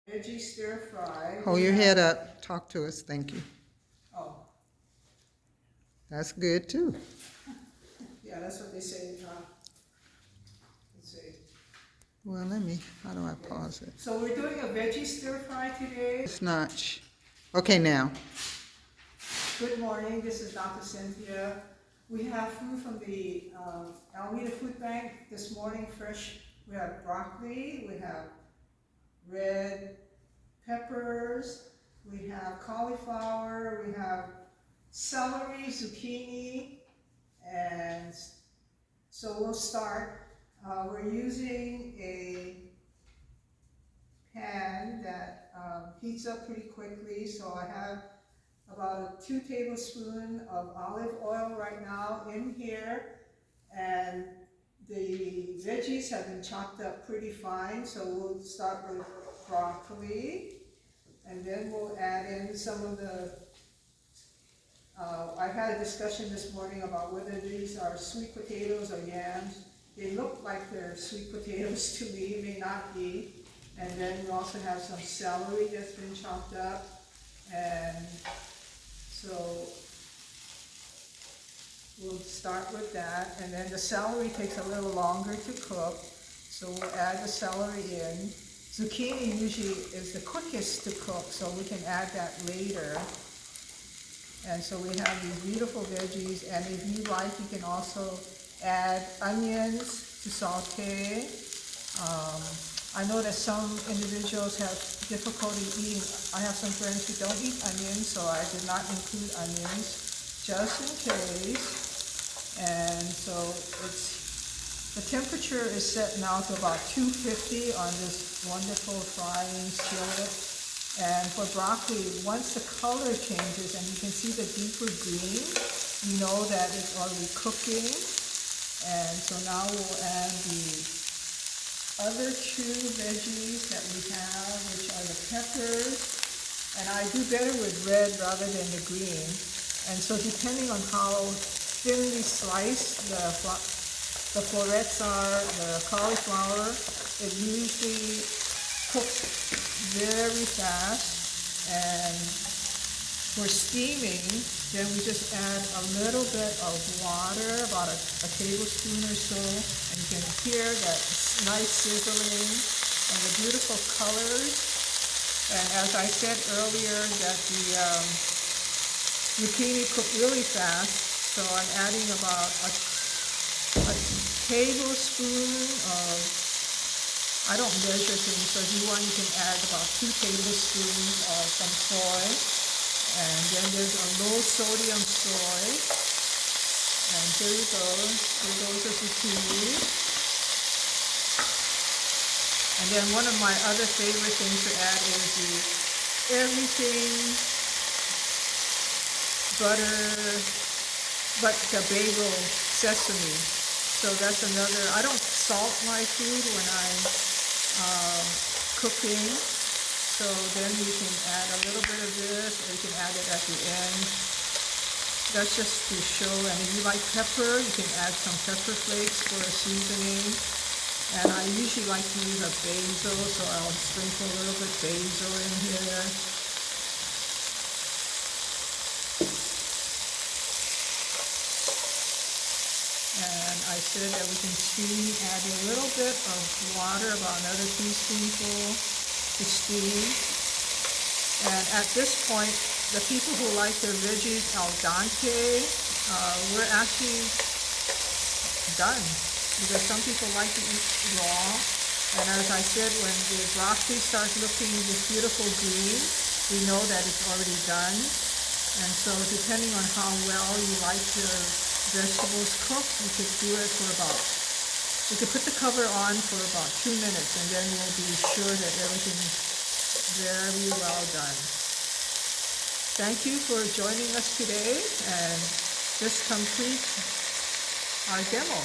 Veggie stir fry. Hold your head up. Talk to us. Thank you. Oh, That's good too. yeah, that's what they say. Let's see. Well, how do I pause it? So we're doing a veggie stir fry today. It's not. Okay, now. Good morning. This is Dr. Cynthia. We have food from the Alameda Food Bank this morning. Fresh. We have broccoli. We have red peppers. We have cauliflower. We have celery, zucchini, and so we'll start. We're using a pan that heats up pretty quickly, so I have about 2 tablespoons of olive oil right now in here, and the veggies have been chopped up pretty fine, so we'll start with broccoli, and then we'll add in some of the I've had a discussion this morning about whether these are sweet potatoes or yams. They look like they're sweet potatoes to me, may not be. And then we also have some celery that's been chopped up. And so we'll start with that. And then the celery takes a little longer to cook, so we'll add the celery in. Zucchini usually is the quickest to cook, so we can add that later. And so we have these beautiful veggies, and if you like, you can also add onions to saute. I know that some individuals have difficulty eating. I have some friends who don't eat onions, so I did not include onions, just in case. And so the temperature is set now to about 250 on this wonderful frying skillet. And for broccoli, once the color changes and you can see the deeper green, you know that it's already cooking. And so now we'll add the other 2 veggies that we have, which are the peppers. And I do better with red rather than the green. And so depending on how thinly sliced the florets are, the cauliflower, it usually cooks very fast. And for steaming, then we just add a little bit of water, about a tablespoon or so, and you can hear that nice sizzling and the beautiful colors. And as I said earlier, that the zucchini cook really fast, so I'm adding about a tablespoon of, I don't measure things, so if you want, you can add about 2 tablespoons of some soy. And then there's a low sodium soy. And here you go. Here goes the zucchini. And then one of my other favorite things to add is the everything butter, but the bagel sesame. So that's another. I don't salt my food when I'm cooking, so then you can add a little bit of this, or you can add it at the end. That's just to show. And if you like pepper, you can add some pepper flakes for a seasoning. And I usually like to use a basil, so I'll sprinkle a little bit basil in here. And I said that we can steam, add a little bit of water, about another teaspoonful to steam. And at this point, the people who like their veggies al dente, we're actually done. Because some people like to eat raw. And as I said, when the broccoli starts looking this beautiful green, we know that it's already done. And so depending on how well you like your vegetables cooked, you could do it for you could put the cover on for about 2 minutes, and then you'll be sure that everything's very well done. Thank you for joining us today, and this completes our demo.